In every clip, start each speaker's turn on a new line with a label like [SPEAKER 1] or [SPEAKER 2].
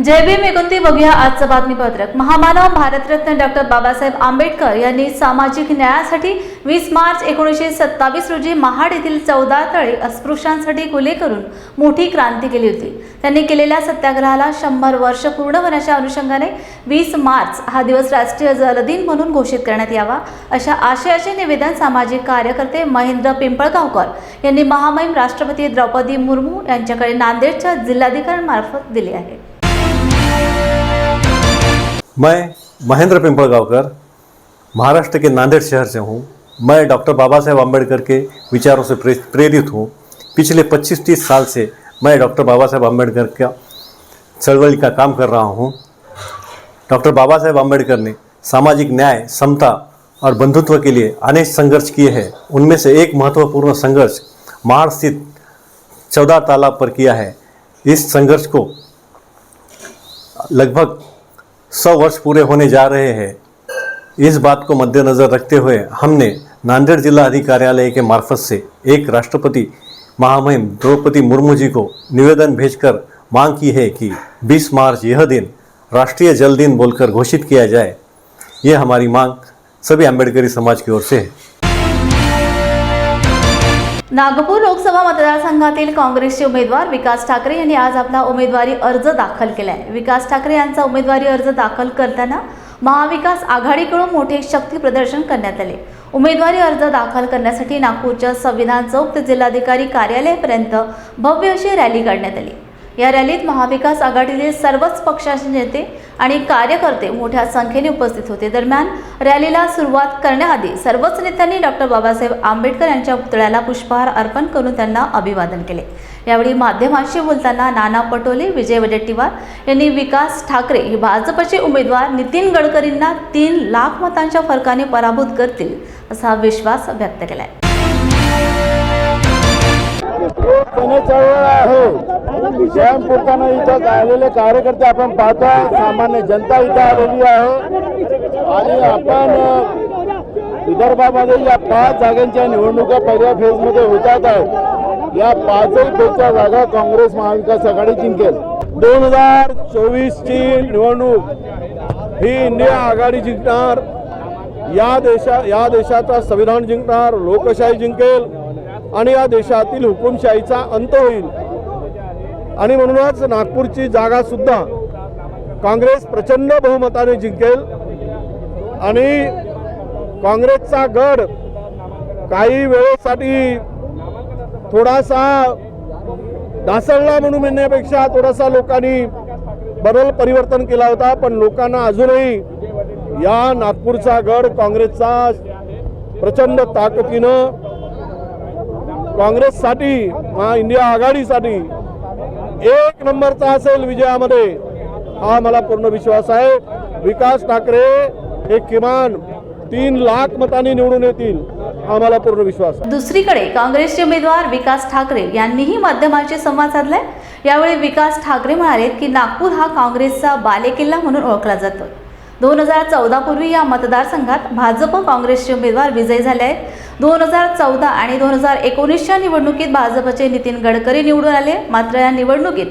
[SPEAKER 1] जय भीम एकुलती बघूया आजचं बातमीपत्रक। महामानव भारतरत्न डॉक्टर बाबासाहेब आंबेडकर यांनी सामाजिक न्यायासाठी 20 मार्च 1927 रोजी महाड येथील 14 तळे अस्पृश्यांसाठी खुले करून मोठी क्रांती केली होती। त्यांनी केलेल्या सत्याग्रहाला 100 वर्ष पूर्ण होण्याच्या अनुषंगाने 20 मार्च हा दिवस राष्ट्रीय जल दिन म्हणून घोषित करण्यात यावा अशा आशयाचे निवेदन सामाजिक कार्यकर्ते महेंद्र पिंपळगावकर यांनी महामहिम राष्ट्रपती द्रौपदी मुर्मू यांच्याकडे नांदेडच्या जिल्हाधिकाऱ्यांमार्फत दिले आहे।
[SPEAKER 2] मैं महेंद्र पिंपळगावकर महाराष्ट्र के नांदेड़ शहर से हूँ। मैं डॉक्टर बाबा साहेब आम्बेडकर के विचारों से प्रेरित हूँ। पिछले 25-30 साल से मैं डॉक्टर बाबा साहेब आम्बेडकर का चळवळी का काम कर रहा हूँ। डॉक्टर बाबा साहेब आम्बेडकर ने सामाजिक न्याय, समता और बंधुत्व के लिए अनेक संघर्ष किए हैं। उनमें से एक महत्वपूर्ण संघर्ष महाड़ स्थित 14 तालाब पर किया है। इस संघर्ष को लगभग 100 वर्ष पूरे होने जा रहे हैं। इस बात को मद्देनज़र रखते हुए हमने नांदेड़ जिला अधिकार्यालय के मार्फत से एक राष्ट्रपति महामहिम द्रौपदी मुर्मू जी को निवेदन भेजकर मांग की है कि 20 मार्च यह दिन राष्ट्रीय जल दिन बोलकर घोषित किया जाए। ये हमारी मांग सभी आंबेडकरी समाज की ओर से है।
[SPEAKER 1] नागपूर लोकसभा मतदारसंघातील काँग्रेसचे उमेदवार विकास ठाकरे यांनी आज आपला उमेदवारी अर्ज दाखल केलाय। विकास ठाकरे यांचा उमेदवारी अर्ज दाखल करताना महाविकास आघाडीकडून मोठे शक्ती प्रदर्शन करण्यात आले। उमेदवारी अर्ज दाखल करण्यासाठी नागपूरच्या संविधान चौक ते जिल्हाधिकारी कार्यालयापर्यंत भव्य अशी रॅली काढण्यात आली। या रॅलीत महाविकास आघाडीतील सर्वच पक्षाचे नेते आणि कार्यकर्ते मोठ्या संख्येने उपस्थित होते। दरम्यान रॅलीला सुरुवात करण्याआधी सर्वच नेत्यांनी डॉक्टर बाबासाहेब आंबेडकर यांच्या पुतळ्याला पुष्पहार अर्पण करून त्यांना अभिवादन केले। यावेळी माध्यमांशी बोलताना नाना पटोले, विजय वडेट्टीवार यांनी विकास ठाकरे हे भाजपचे उमेदवार नितीन गडकरींना 3 लाख मतांच्या फरकाने पराभूत करतील असा विश्वास व्यक्त केलाय।
[SPEAKER 3] इथं आलेले कार्यकर्ते आपण पाहतो, सामान्य जनता इथं आलेली आहे आणि आपण विदर्भामध्ये या 5 जागांच्या निवडणुका पहिल्या फेजमध्ये होतात आहेत। या 5ही फेजच्या जागा काँग्रेस महाविकास आघाडी जिंकेल। 2024 ची निवडणूक ही इंडिया आघाडी जिंकणार। या देशाचा संविधान जिंकणार, लोकशाही जिंकेल आणि या देशातील हुकुमशाहीचा अंत होईल। आणि म्हणूनच नागपूरची जागा सुद्धा काँग्रेस प्रचंड बहुमताने जिंकेल आणि काँग्रेसचा गड काही वेळेसाठी थोडासा ढासळला म्हणून म्हणण्यापेक्षा थोडासा लोकांनी बदल परिवर्तन केला होता, पण लोकांना अजूनही या नागपूरचा गड काँग्रेसचा प्रचंड ताकदीनं काँग्रेससाठी, इंडिया आघाडीसाठी 1 नंबरचा असेल विजयामध्ये, हा मला पूर्ण विश्वास आहे। विकास ठाकरे हे किमान 3 लाख मतांनी निवडून येतील, हा मला पूर्ण विश्वास आहे।
[SPEAKER 1] दुसरीकडे काँग्रेसचे उमेदवार विकास ठाकरे यांनीही माध्यमांशी संवाद साधलाय। यावेळी विकास ठाकरे म्हणाले की नागपूर हा काँग्रेसचा बालेकिल्ला म्हणून ओळखला जातो। 2014 पूर्वी या मतदारसंघात भाजप काँग्रेसचे उमेदवार विजयी झाले आहेत। 2014 आणि 2019च्या निवडणुकीत भाजपचे नितीन गडकरी निवडून आले। मात्र या निवडणुकीत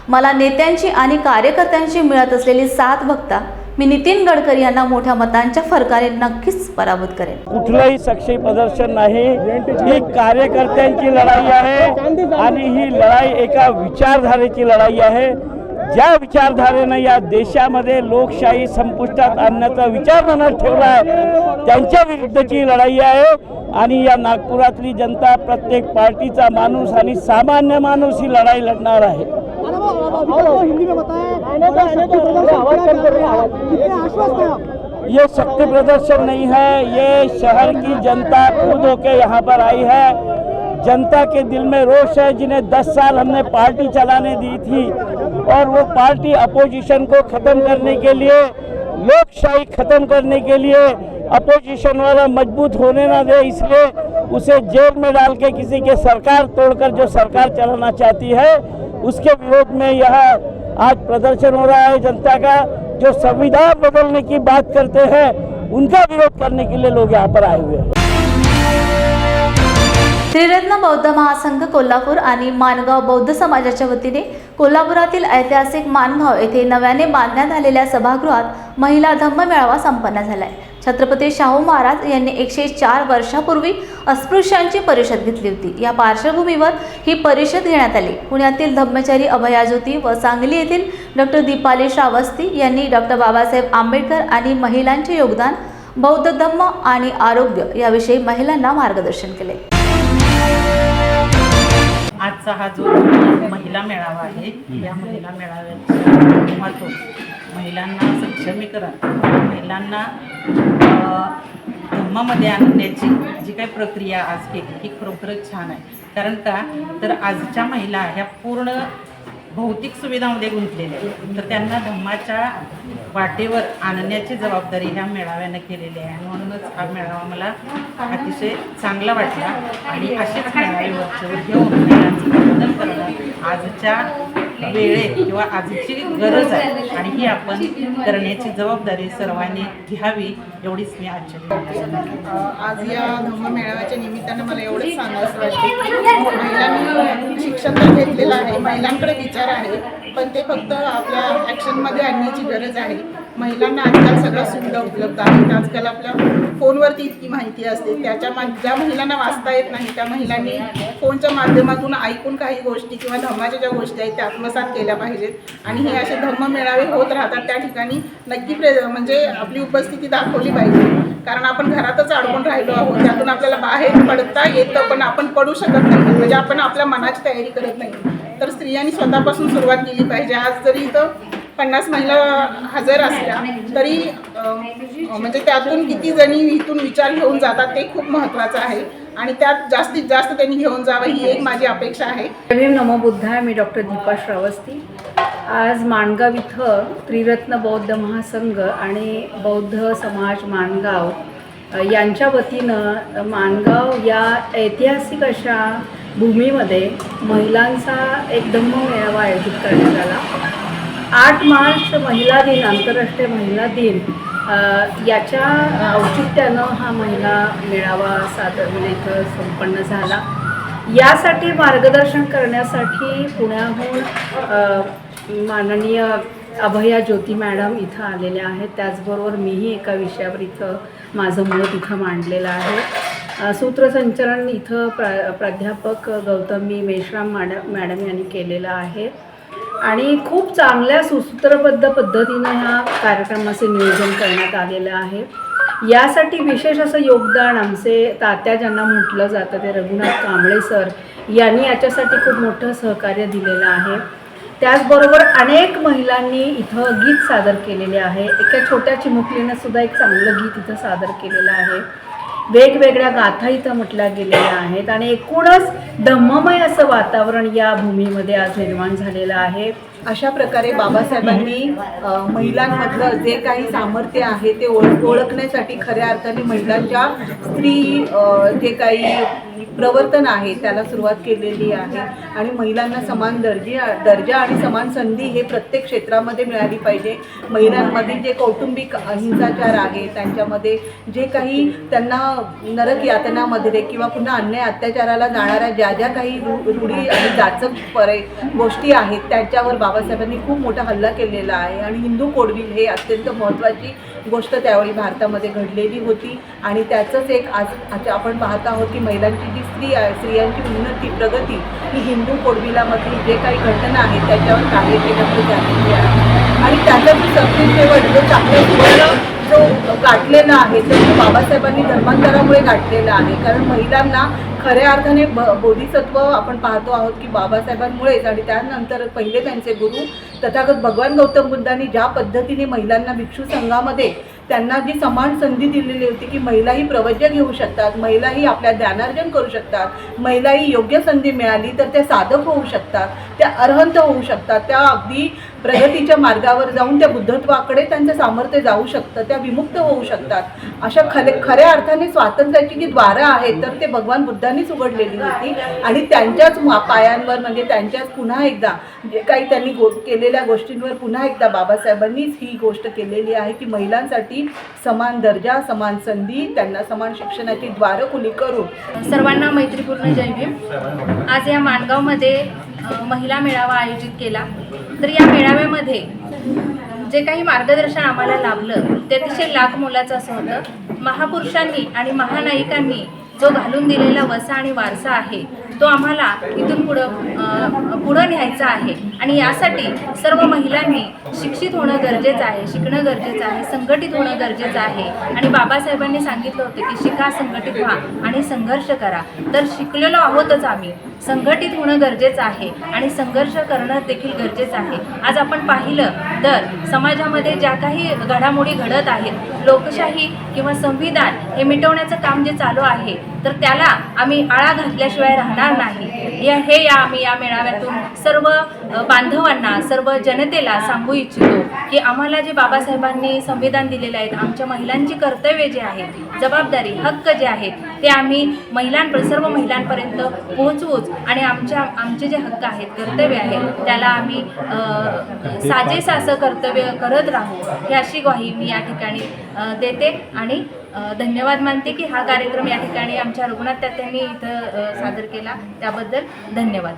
[SPEAKER 1] मला नेत्यांची आणि कार्यकर्त्यांची मिळत असलेली साथ बघता मी नितीन गडकरी यांना मोठ्या मतांच्या फरकाने नक्कीच पराभूत करेन।
[SPEAKER 4] कुठलंही सक्षम प्रदर्शन नाही, ही कार्यकर्त्यांची लढाई आहे आणि ही लढाई एका विचारधारेची लढाई आहे। ज्या विचारधारेनं या देशामध्ये लोकशाही संपुष्टात आणण्याचा विचार मनात ठेवला आहे त्यांच्या विरुद्धची लढाई आहे। आणि या नागपुरातली जनता, प्रत्येक पार्टीचा माणूस आणि सामान्य माणूस ही लढाई लढणार आहे। ये शक्ति प्रदर्शन नहीं है, ये शहर की जनता खुद होके यहाँ पर आई है। जनता के दिल में रोष है, जिन्हें 10 साल हमने पार्टी चलाने दी थी और वो पार्टी अपोजिशन को खत्म करने के लिए, लोकशाही खत्म करने के लिए अपोजिशन वाला मजबूत होने ना दे, इसलिए उसे जेल में डाल के किसी के सरकार तोड़कर जो सरकार चलाना चाहती है उसके विरोध में यह आज प्रदर्शन हो रहा है। जनता का जो संविधान बदलने की बात करते हैं उनका विरोध करने के लिए लोग यहाँ पर आए हुए हैं।
[SPEAKER 1] त्रिरत्न बौद्ध महासंघ कोल्हापूर आणि मानगाव बौद्ध समाजाच्या वतीने कोल्हापुरातील ऐतिहासिक माणगाव येथे नव्याने बांधण्यात आलेल्या सभागृहात महिला धम्म मेळावा संपन्न झालाय। छत्रपती शाहू महाराज यांनी 104 वर्षापूर्वी अस्पृश्यांची परिषद घेतली होती। या पार्श्वभूमीवर ही परिषद घेण्यात आली। पुण्यातील धम्मचारी अभयाज्योती व सांगली येथील डॉक्टर दीपाली श्रावस्ती यांनी डॉक्टर बाबासाहेब आंबेडकर आणि महिलांचे योगदान, बौद्ध धम्म आणि आरोग्य याविषयी महिलांना मार्गदर्शन केले।
[SPEAKER 5] आजचा हा जो महिला मेळावा आहे, या महिला मेळाव्याचे महत्त्व महिलांना सक्षमीकरण, महिलांना धम्मामध्ये आणण्याची जी काही प्रक्रिया आज केली ही खरोखरच छान आहे। कारण का तर आजच्या महिला ह्या पूर्ण भौतिक सुविधांमध्ये गुंतलेल्या आहेत, तर त्यांना धम्माच्या वाटेवर आणण्याची जबाबदारी ह्या मेळाव्यानं केलेली आहे। आणि म्हणूनच हा मेळावा मला अतिशय चांगला वाटला आणि असेच मेळावे वरचेवर घेऊन महिलांचं प्रबोधन करणं आजच्या वेळेत किंवा आजची गरज आहे आणि ही आपण करण्याची जबाबदारी सर्वांनी घ्यावी, एवढीच मी आजच्या
[SPEAKER 6] आज या धम्म मेळाव्याच्या निमित्तानं मला एवढंच सांगायचं वाटतं, महिलांनी शिक्षण तर घेतलेलं आहे, महिलांकडे विचार आहे, पण ते फक्त आपल्या ॲक्शनमध्ये आणण्याची गरज आहे। महिलांना आजकाल सगळ्या सुविधा उपलब्ध आहेत। आजकाल आपल्या फोनवरती इतकी माहिती असते, ज्या महिलांना वाचता येत नाही त्या महिलांनी फोनच्या माध्यमातून ऐकून काही गोष्टी किंवा धम्माच्या ज्या गोष्टी आहेत त्या आत्मसात केल्या पाहिजेत। आणि हे असे धम्म मेळावे होत राहतात, त्या ठिकाणी नक्की म्हणजे आपली उपस्थिती दाखवली पाहिजे। कारण आपण घरातच अडकून राहिलो आहोत, त्यातून आपल्याला बाहेर पडता येतं पण आपण पडू शकत नाही, म्हणजे आपण आपल्या मनाची तयारी करत नाही। तर स्त्रियांनी स्वतःपासून सुरुवात केली पाहिजे। आज जरी इथं 50 महिला हजर असल्या तरी म्हणजे त्यातून किती जणी इथून विचार घेऊन जातात ते खूप महत्त्वाचं आहे आणि त्यात जास्तीत जास्त त्यांनी घेऊन जावं ही एक माझी अपेक्षा आहे।
[SPEAKER 7] जय नमो बुद्धाय। मी डॉक्टर दीपा श्रावस्ती। आज माणगाव इथं त्रिरत्न बौद्ध महासंघ आणि बौद्ध समाज माणगाव यांच्या वतीनं माणगाव या ऐतिहासिक अशा भूमीमध्ये महिलांचा एक धम्म मेळावा आयोजित करण्यात आला। 8 मार्च महिला दिन, आंतरराष्ट्रीय महिला दिन याच्या औचित्यानं हा महिला मेळावा म्हणजे इथं संपन्न झाला। यासाठी मार्गदर्शन करण्यासाठी पुण्याहून माननीय अभयाज्योती मॅडम इथं आलेल्या आहेत। त्याचबरोबर मीही एका विषयावर इथं माझं मत इथं मांडलेलं आहे। सूत्रसंचलन इथं प्राध्यापक गौतमी मेश्राम मॅडम यांनी केलेलं आहे आणि खूप चांगल्या सुसूत्रबद्ध पद्धतीनं ह्या कार्यक्रमाचे नियोजन करण्यात आलेलं आहे। यासाठी विशेष असं योगदान आमचे तात्या ज्यांना म्हटलं जातं ते रघुनाथ कांबळे सर यांनी याच्यासाठी खूप मोठं सहकार्य दिलेलं आहे। त्याचबरोबर अनेक महिलांनी इथं गीत सादर केलेले आहे। एका छोट्या चिमुकलीनं सुद्धा एक चांगलं गीत इथं सादर केलेलं आहे। वेगवेगळ्या गाथा इथं म्हटल्या गेलेल्या आहेत आणि एकूणच धम्ममय असं वातावरण या भूमीमध्ये आज निर्माण झालेलं आहे।
[SPEAKER 6] अशा प्रकारे बाबासाहेबांनी महिलांमधलं जे काही सामर्थ्य आहे ते ओळखण्यासाठी खऱ्या अर्थाने महिलांच्या स्त्री जे काही प्रवर्तन आहे त्याला सुरुवात केलेली आहे आणि महिलांना समान दर्जा आणि समान संधी हे प्रत्येक क्षेत्रामध्ये मिळाली पाहिजे। महिलांमधील जे कौटुंबिक हिंसाचार आहे, त्यांच्यामध्ये जे काही त्यांना नरक यातनामध्ये किंवा पुन्हा अन्याय अत्याचाराला जाणाऱ्या ज्या काही रूढी आणि जाचक गोष्टी आहेत त्यांच्यावर बाबासाहेबांनी खूप मोठा हल्ला केलेला आहे आणि हिंदू कोडविल हे अत्यंत महत्त्वाची गोष्ट त्यावेळी भारतामध्ये घडलेली होती आणि त्याचंच एक आज आपण पाहत आहोत की महिलांची जी स्त्रियांची उन्नती प्रगती ही हिंदू कोडविलामधील जे काही घटना आहेत त्याच्यावर कार्य केल्यामुळे झालेली आहे आणि त्याचा जो सबसे शेवट जो चांगला जो गाठलेला आहे तो बाबासाहेबांनी धर्मांतरामुळे गाठलेला आहे। कारण महिलांना खऱ्या अर्थाने बोधिसत्व आपण पाहतो आहोत की बाबासाहेबांमुळेच आणि त्यानंतर पहिले त्यांचे गुरु तथागत भगवान गौतम बुद्धांनी ज्या पद्धतीने महिलांना भिक्षू संघामध्ये त्यांना जी समान संधी दिलेली होती की महिलाही प्रवज्य घेऊ शकतात, महिलाही आपल्या ज्ञानार्जन करू शकतात, महिलाही योग्य संधी मिळाली तर त्या साधक होऊ शकतात, त्या अर्हंत होऊ शकतात, त्या अगदी प्रगतीच्या मार्गावर जाऊन त्या बुद्धत्वाकडे त्यांचं सामर्थ्य जाऊ शकतं, त्या विमुक्त होऊ शकतात. अशा खऱ्या अर्थाने स्वातंत्र्याची जी द्वारं आहेत तर ते भगवान बुद्धांनीच उघडलेली होती आणि त्यांच्याच पायांवर म्हणजे त्यांच्याच पुन्हा एकदा जे काही त्यांनी केलेल्या गोष्टींवर पुन्हा एकदा बाबासाहेबांनीच ही गोष्ट केलेली आहे की महिलांसाठी समान दर्जा, समान संधी, त्यांना समान शिक्षणाची द्वारं खुली करून.
[SPEAKER 8] सर्वांना मैत्रीपूर्ण जय भीम. आज या माणगावमध्ये महिला मेळावा आयोजित केला. तर या मेळाव्यामध्ये जे काही मार्गदर्शन आम्हाला लाभलं ते अतिशय लाख मोलाचं असं होतं. महापुरुषांनी आणि महानायिकांनी जो घालून दिलेला वसा आणि वारसा आहे तो आम्हाला इथून पुढं न्यायचा आहे आणि यासाठी सर्व महिलांनी शिक्षित होणं गरजेचं आहे, शिकणं गरजेचं आहे, संघटित होणं गरजेचं आहे. आणि बाबासाहेबांनी सांगितलं होतं की शिका, संघटित व्हा आणि संघर्ष करा. तर शिकलेलो आहोतच आम्ही, संघटित होणं गरजेचं आहे आणि संघर्ष करणं देखील गरजेचं आहे. आज आपण पाहिलं तर समाजामध्ये ज्या काही घडामोडी घडत आहेत, लोकशाही किंवा संविधान हे मिटवण्याचं काम जे चालू आहे तर त्याला आम्ही आळा घातल्याशिवाय राहणार नाही. आम्ही या मेळाव्यातून सर्व बांधवांना, सर्व जनतेला सांगू इच्छितो की आम्हाला जे बाबासाहेबांनी संविधान दिलेले आहेत, आमच्या महिलांची कर्तव्ये जे आहेत, जबाबदारी, हक्क जे आहेत ते आम्ही सर्व महिलांपर्यंत पोहोचवूच आणि आमचे जे हक्क आहेत, कर्तव्य आहेत त्याला आम्ही साजेसं असं कर्तव्य करत राहू ही अशी ग्वाही मी या ठिकाणी देते आणि धन्यवाद मानते की हा कार्यक्रम या ठिकाणी आमच्या रघुनाथ तात्यांनी इथं सादर केला त्याबद्दल धन्यवाद.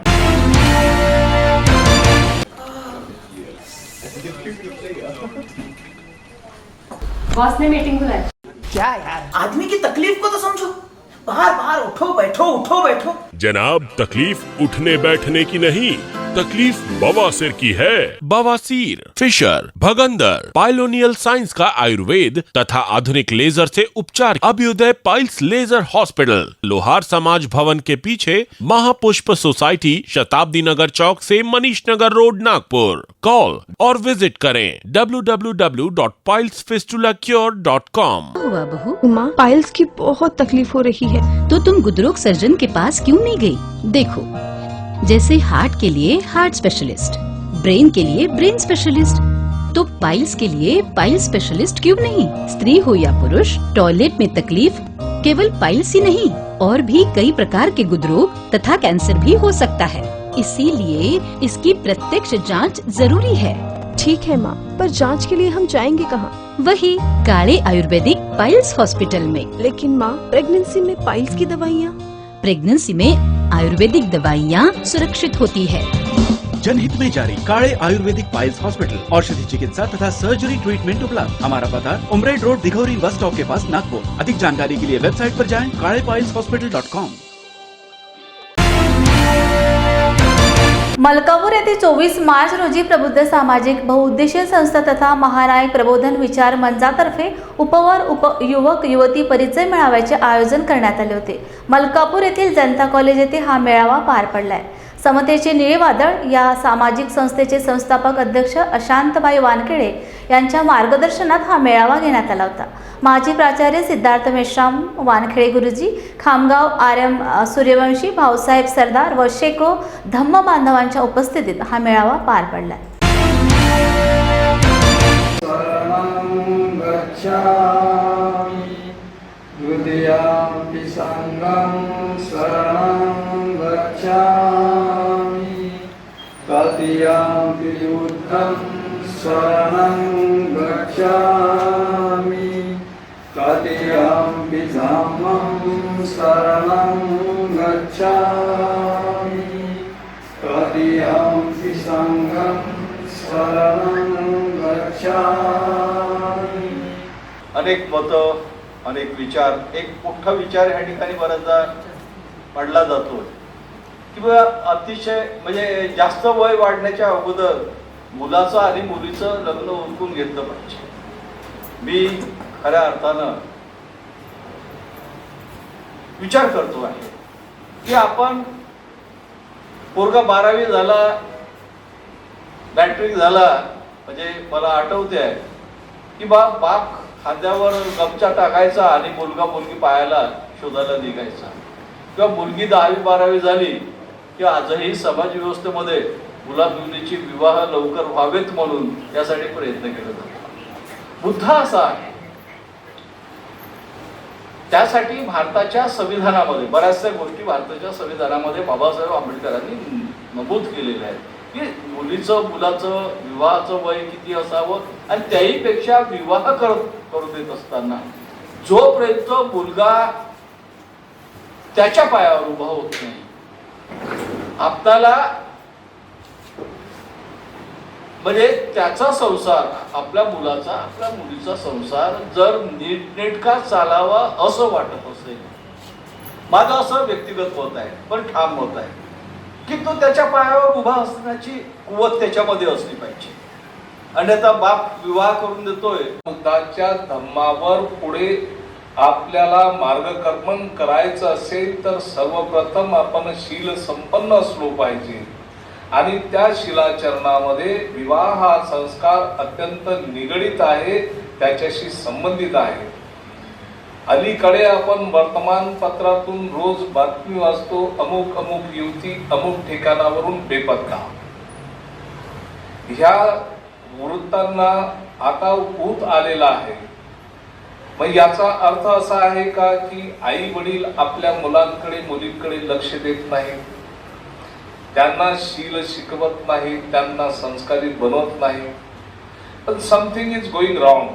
[SPEAKER 7] बॉस ने मीटिंग बुलाई.
[SPEAKER 9] क्या यार, आदमी की तकलीफ को तो समझो. बाहर बाहर उठो बैठो.
[SPEAKER 10] जनाब, तकलीफ उठने बैठने की नहीं, तकलीफ बवासीर की है. बवासीर, फिशर, भगंदर, पाइलोनियल साइंस का आयुर्वेद तथा आधुनिक लेजर से उपचार. अभ्युदय पाइल्स लेजर हॉस्पिटल, लोहार समाज भवन के पीछे, महापुष्प सोसाइटी, शताब्दी नगर चौक से मनीष नगर रोड, नागपुर. कॉल और विजिट करें www.pilesfistulacure.com.
[SPEAKER 11] हुआ बहू? माँ, पाइल्स की बहुत तकलीफ हो रही है. तो तुम गुदरोग सर्जन के पास क्यों नहीं गई? देखो, जैसे हार्ट के लिए हार्ट स्पेशलिस्ट, ब्रेन के लिए ब्रेन स्पेशलिस्ट, तो पाइल्स के लिए पाइल्स स्पेशलिस्ट क्यों नहीं? स्त्री हो या पुरुष, टॉयलेट में तकलीफ केवल पाइल्स ही नहीं और भी कई प्रकार के गुदरोग तथा कैंसर भी हो सकता है. इसीलिए इसकी प्रत्यक्ष जांच जरूरी है. ठीक है माँ, पर जांच के लिए हम जाएंगे कहाँ? वही काले आयुर्वेदिक पाइल्स हॉस्पिटल में. लेकिन माँ, प्रेगनेंसी में पाइल्स की दवाइयाँ? प्रेगनेंसी में आयुर्वेदिक दवाइयाँ सुरक्षित होती है.
[SPEAKER 12] जनहित में जारी. काले आयुर्वेदिक पाइल्स हॉस्पिटल, औषधि चिकित्सा तथा सर्जरी ट्रीटमेंट उपलब्ध. हमारा पता उमरेड रोड, दिघौरी बस स्टॉप के पास, नागपुर. अधिक जानकारी के लिए वेबसाइट पर जाएं kalepileshospital.com.
[SPEAKER 1] मलकापूर येथे 24 मार्च रोजी प्रबुद्ध सामाजिक बहुउद्देशीय संस्था तथा महानायक प्रबोधन विचार मंचातर्फे उपवर युवक युवती परिचय मेळाव्याचे आयोजन करण्यात आले होते. मलकापूर येथील जनता कॉलेज येथे हा मेळावा पार पडलाय. समतेचे निळे वादळ या सामाजिक संस्थेचे संस्थापक अध्यक्ष अशांतबाई वानखेडे यांच्या मार्गदर्शनात हा मेळावा घेण्यात आला होता. माजी प्राचार्य सिद्धार्थ मेश्राम वानखेडे गुरुजी, खामगाव आर्यम सूर्यवंशी, भाऊसाहेब सरदार व शेकडो धम्म बांधवांच्या उपस्थितीत हा मेळावा पार पडला.
[SPEAKER 13] तदीयम्पि धम्मं शरणं गच्छामि तदीयम्पि संघं शरणं गच्छामि.
[SPEAKER 14] अनेक मतं, अनेक विचार, एक मोठा विचार या ठिकाणी बऱ्याचदा मांडला जातो किंवा अतिशय म्हणजे जास्त वय वाढण्याच्या अगोदर मुलाचं आणि मुलीचं लग्न उरकून घेतलं पाहिजे. मी खऱ्या अर्थानं विचार करतो आहे की आपण पोरगा 12वी झाला, मॅट्रिक झाला, म्हणजे मला आठवते आहे की बाप खांद्यावर गमछा टाकायचा आणि मुलगा मुलगी पाहायला शोधायला निघायचा. किंवा मुलगी 10वी 12वी झाली की आजही समाज व्यवस्थेमध्ये मुलामुलीचे विवाह लवकर व्हावेत म्हणून यासाठी प्रयत्न केला जातो. मुद्दा असा आहे, त्यासाठी भारताच्या संविधानामध्ये बऱ्याचशा गोष्टी भारताच्या संविधानामध्ये बाबासाहेब आंबेडकरांनी नमूद केलेल्या आहेत की मुलाचं विवाहाचं वय किती असावं आणि त्याहीपेक्षा विवाह करू देत असताना जोपर्यंत मुलगा त्याच्या पायावर उभा होत नाही, आपल्याला म्हणजे त्याचा संसार, आपल्या मुलाचा आपल्या मुलीचा संसार जर नीटनेटका चालावा असं वाटत असेल, माझं असं व्यक्तिगत मत आहे पण ठाम मत आहे की तो त्याच्या पायावर उभा असण्याची कुवत त्याच्यामध्ये असली पाहिजे. अन्यथा बाप विवाह करून देतोय,
[SPEAKER 15] मुद्दाच्या धम्मावर पुढे आपल्याला मार्गक्रमण करायचं असेल तर सर्वप्रथम आपण शील संपन्न असलो पाहिजे आणि त्या शिलाचरणामध्ये विवाह हा संस्कार अत्यंत निगडित आहे, त्याच्याशी संबंधित आहे. अलीकडे आपण वर्तमानपत्रातून रोज बातमी वाचतो, अमुक अमुक युवती अमुक ठिकाणावरून बेपत्ता. ह्या वृत्तांना आता ऊत आलेला आहे. मग याचा अर्थ असा आहे का की आई वडील आपल्या मुलांकडे मुलींकडे लक्ष देत नाही, त्यांना शील शिकवत नाही, त्यांना संस्कारित बनवत नाही. पण समथिंग इज गोइंग रॉंग.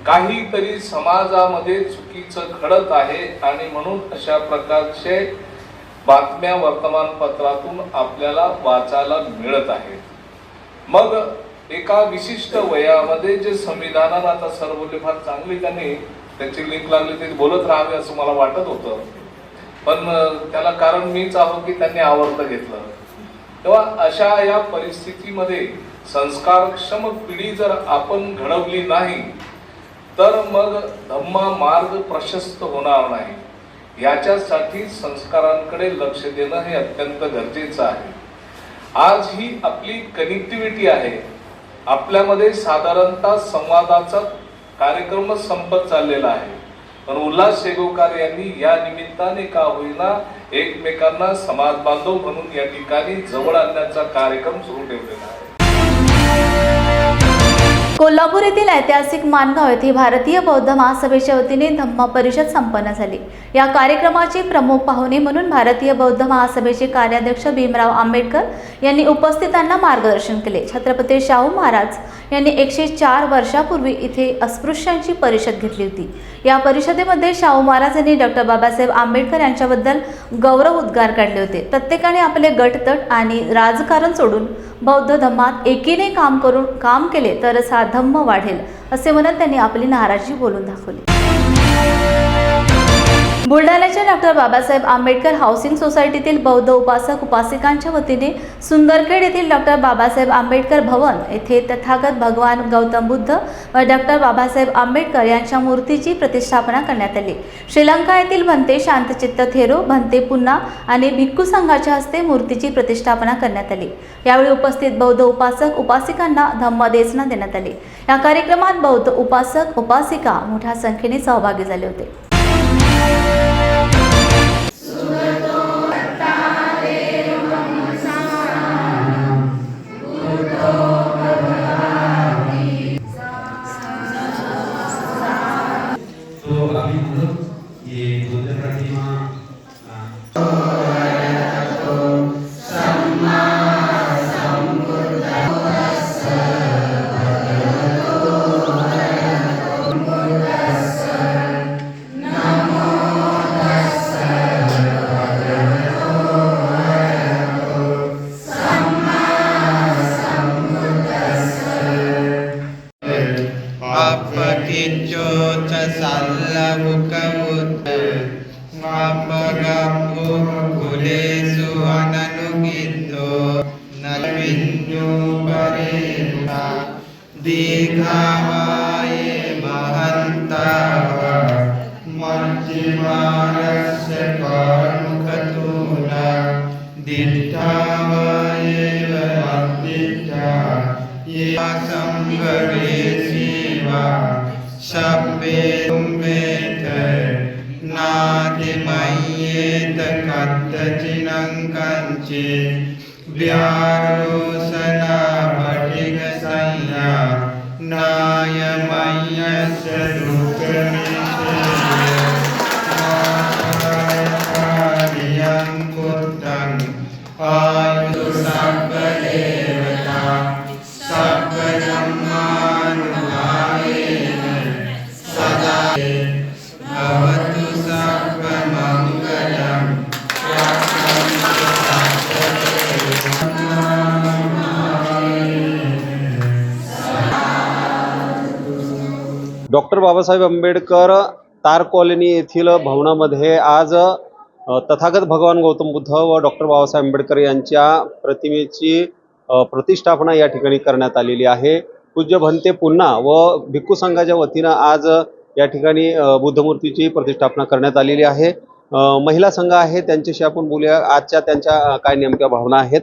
[SPEAKER 15] काहीतरी समाजामध्ये चुकीचं घडत आहे आणि म्हणून अशा प्रकारचे बातम्या वर्तमानपत्रातून आपल्याला वाचायला मिळत आहेत. मग एका विशिष्ट वयामध्ये जे संविधानानं आता सर बोलले फार चांगली, त्यांनी त्याची लिंक लागली ते बोलत राहावे असं मला वाटत होतं, पण त्याला कारण मीच आहो की त्यांनी आवर्त घेतलं. तेव्हा अशा या परिस्थितीमध्ये संस्कारक्षम पिढी जर आपण घडवली नाही तर मग धम्मा मार्ग प्रशस्त होणार नाही. याच्यासाठी संस्कारांकडे लक्ष देणं हे अत्यंत गरजेचं आहे. आज ही आपली कनेक्टिव्हिटी आहे, आपल्यामध्ये साधारणतः संवादाचा कार्यक्रम संपत चाललेला आहे, पण उल्हास शेगवकार यांनी या निमित्ताने का होईना एकमेकांना समाज बांधव म्हणून या ठिकाणी जवळ आणण्याचा कार्यक्रम सुरू ठेवलेला आहे.
[SPEAKER 1] कोल्हापूर येथील ऐतिहासिक माणगाव येथे भारतीय बौद्ध महासभेच्या वतीने धम्म परिषद संपन्न झाली. या कार्यक्रमाचे प्रमुख पाहुणे म्हणून भारतीय बौद्ध महासभेचे कार्याध्यक्ष भीमराव आंबेडकर यांनी उपस्थितांना मार्गदर्शन केले. छत्रपती शाहू महाराज यांनी 104 वर्षापूर्वी इथे अस्पृश्यांची परिषद घेतली होती. या परिषदेमध्ये शाहू महाराज यांनी डॉक्टर बाबासाहेब आंबेडकर यांच्याबद्दल गौरव उद्गार काढले होते. प्रत्येकाने आपले गटतट आणि राजकारण सोडून बौद्ध धम्मात एकीने काम केले तरच हा धम्म वाढेल असे म्हणत त्यांनी आपली नाराजी बोलून दाखवली. बुलढाण्याच्या डॉक्टर बाबासाहेब आंबेडकर हाऊसिंग सोसायटीतील बौद्ध उपासक उपासिकांच्या वतीने सुंदरखेड येथील डॉक्टर बाबासाहेब आंबेडकर भवन येथे तथागत भगवान गौतम बुद्ध व डॉक्टर बाबासाहेब आंबेडकर यांच्या मूर्तीची प्रतिष्ठापना करण्यात आली. श्रीलंका येथील भंते शांतचित्त थेरो, भंते पुन्हा आणि भिक्खू संघाच्या हस्ते मूर्तीची प्रतिष्ठापना करण्यात आली. यावेळी उपस्थित बौद्ध उपासक उपासिकांना धम्मदेसना देण्यात आली. या कार्यक्रमात बौद्ध उपासक उपासिका मोठ्या संख्येने सहभागी झाले होते.
[SPEAKER 13] व्यारोसना फटिक संज्ञा नायमयस्य दुःखनिषेयं कुतं आयु सर्वदेवता सर्वधर्मानुभावेन सदा भवतु सर्वमङ्गलम्।
[SPEAKER 16] डॉक्टर बाबासाहेब आंबेडकर तार कॉलनी येथील भवनामध्ये आज तथागत भगवान गौतम बुद्ध व डॉक्टर बाबासाहेब आंबेडकर यांच्या प्रतिमेची प्रतिष्ठापना या ठिकाणी करण्यात आलेली आहे। पूज्य भंते पुन्हा व भिक्खू संघाच्या वतीनं आज या ठिकाणी बुद्धमूर्तीची प्रतिष्ठापना करण्यात आलेली आहे। महिला संघ आहे त्यांच्याशी आपण बोलूया, आजच्या त्यांच्या काय नेमक्या भावना आहेत।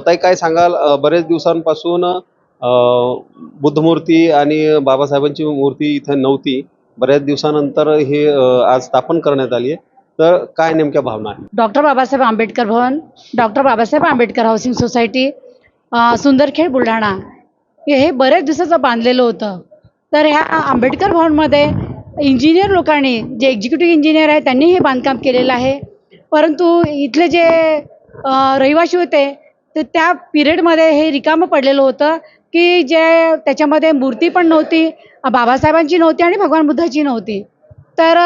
[SPEAKER 16] ताई काय सांगाल, बरेच दिवसांपासून बुद्धमूर्ती आणि बाबासाहेबांची मूर्ती इथं नव्हती, बऱ्याच दिवसानंतर हे आज स्थापन करण्यात आली आहे, तर काय नेमक्या भावना आहेत?
[SPEAKER 17] Doctor Babasaheb Ambedkar Bhavan, doctor Babasaheb Ambedkar housing society, Sundarkhed, Buldhana हे बरेच दिवसाचं बांधलेलं होतं। तर ह्या आंबेडकर भवनमध्ये इंजिनियर लोकांनी, जे एक्झिक्युटिव्ह इंजिनियर आहे त्यांनी हे बांधकाम केलेलं आहे, परंतु इथले जे रहिवासी होते तर त्या पिरियडमध्ये हे रिकामं पडलेलं होतं की जे त्याच्यामध्ये मूर्ती पण नव्हती, बाबासाहेबांची नव्हती आणि भगवान बुद्धाची नव्हती। तर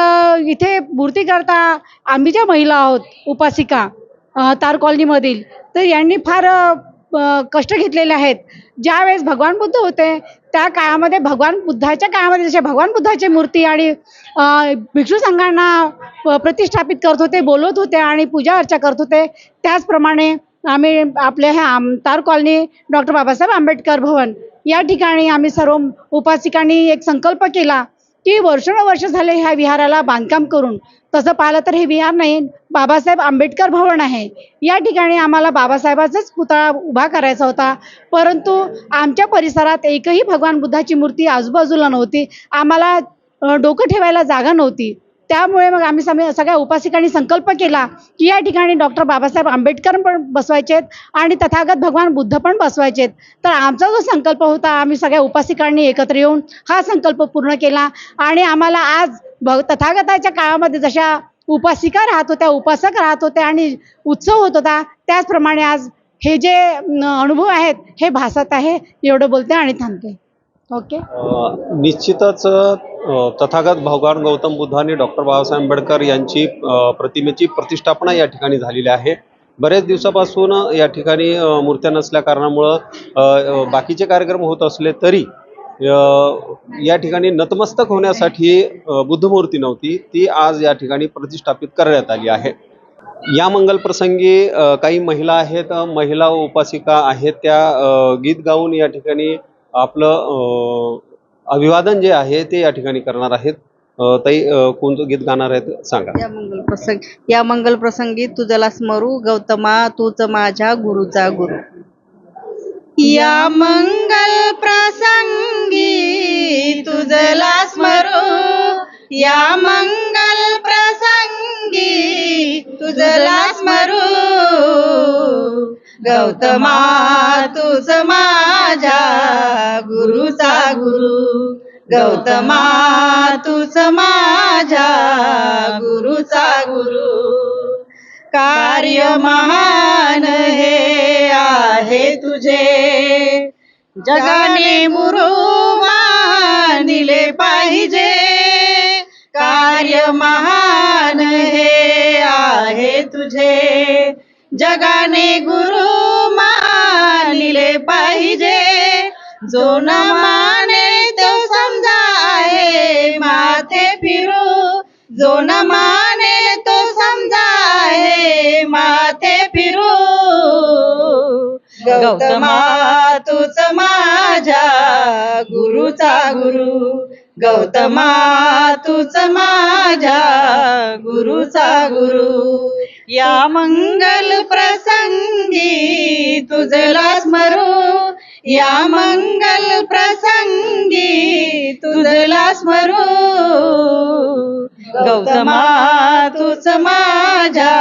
[SPEAKER 17] इथे मूर्ती करता आम्ही ज्या महिला आहोत उपासिका तार कॉलनीमधील, तर यांनी फार कष्ट घेतलेले आहेत। ज्यावेळेस भगवान बुद्ध होते त्या काळामध्ये, भगवान बुद्धाच्या काळामध्ये जसे भगवान बुद्धाची मूर्ती आणि भिक्षू संघांना प्रतिष्ठापित करत होते, बोलवत होते आणि पूजा अर्चा करत होते, त्याचप्रमाणे आम्ही आपल्या ह्या तार कॉलनी डॉक्टर बाबासाहेब आंबेडकर भवन या ठिकाणी आम्ही सर्व उपासिकांनी एक संकल्प केला की वर्षानुवर्ष झाले ह्या विहाराला बांधकाम करून, तसं पाहिलं तर हे विहार नाही, बाबासाहेब आंबेडकर भवन आहे। या ठिकाणी आम्हाला बाबासाहेबाचाच पुतळा उभा करायचा होता, परंतु आमच्या परिसरात एकही भगवान बुद्धाची मूर्ती आजूबाजूला नव्हती, आम्हाला डोकं ठेवायला जागा नव्हती। त्यामुळे मग आम्ही सगळ्या उपासिकांनी संकल्प केला की या ठिकाणी डॉक्टर बाबासाहेब आंबेडकर पण बसवायचेत आणि तथागत भगवान बुद्ध पण बसवायचेत। तर आमचा जो संकल्प होता, आम्ही सगळ्या उपासिकांनी एकत्र येऊन हा संकल्प पूर्ण केला आणि आम्हाला आज तथागताच्या काळामध्ये जशा उपासिका राहत होत्या, उपासक राहत होते आणि उत्सव होत होता, त्याचप्रमाणे आज हे जे अनुभव आहेत हे भासत आहे। एवढं बोलते आणि थांबते। ओके,
[SPEAKER 16] निश्चितच तथागत भगवान गौतम बुद्ध आणि डॉक्टर बाबासाहेब आंबेडकर यांची प्रतिमेची प्रतिष्ठापना या ठिकाणी झालेली आहे। बरेच दिवसापासून या ठिकाणी मूर्त्या नसल्या कारणामुळं बाकीचे कार्यक्रम होत असले तरी या ठिकाणी नतमस्तक होण्यासाठी बुद्धमूर्ती नव्हती, ती आज या ठिकाणी प्रतिष्ठापित करण्यात आली आहे। या मंगल प्रसंगी काही महिला आहेत, महिला उपासिका आहेत, त्या गीत गाऊन या ठिकाणी आपलं अभिवादन जे आहे ते या ठिकाणी करणार आहेत। ताई कोणतं गीत गाणार आहेत सांगा।
[SPEAKER 18] या मंगल प्रसंगी तुझला स्मरू गौतमा, तूच माझ्या गुरुचा गुरु। या मंगल प्रसंगी तुझला स्मरू, या मंगल प्रसंगी तुझला स्मरू गौतमा, तूच माझ्या गुरुचा गुरु। गौतमा, तूच माझ्या गुरुचा गुरु। कार्य महान हे आहे तुझे, जगाने मुरुमानिले पाहिजे। कार्य महान हे आहे तुझे, जगाने गुरु मानिले पाहिजे। जो न माने तो समजा आहे माथे फिरू, जो न माने तो समजा आहे माथे फिरू। गौतमा, तूच माझ्या गुरुचा गुरु। गौतमा, तूच माझ्या गुरुचा गुरु। या मंगल प्रसंगी तुझला स्मरू, या मंगल प्रसंगी तुझला स्मरू गौतमा, तूच माझ्या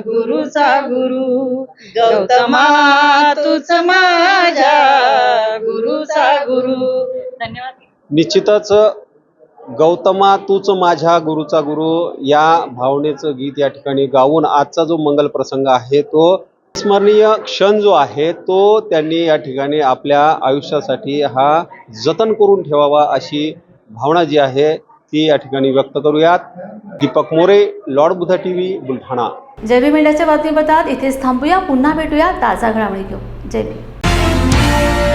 [SPEAKER 18] गुरुचा गुरु। गौतमा तूच माझ्या गुरुचा गुरु.
[SPEAKER 8] धन्यवाद.
[SPEAKER 16] निश्चितच गौतमा तूच माझ्या गुरुचा गुरु या भावनेचं गीत या ठिकाणी गाऊन आजचा जो मंगल प्रसंग आहे तो स्मरणीय क्षण जो आहे तो त्यांनी या ठिकाणी आपल्या आयुष्यासाठी हा जतन करून ठेवावा अशी भावना जी आहे ती या ठिकाणी व्यक्त करूयात. Deepak More, lord Buddha TV, Buldhana.
[SPEAKER 1] जय भीम मीडियाच्या बातमीपत्रात इथेच थांबूया. पुन्हा भेटूया ताजा घडामोडी घेऊन. जय भीम.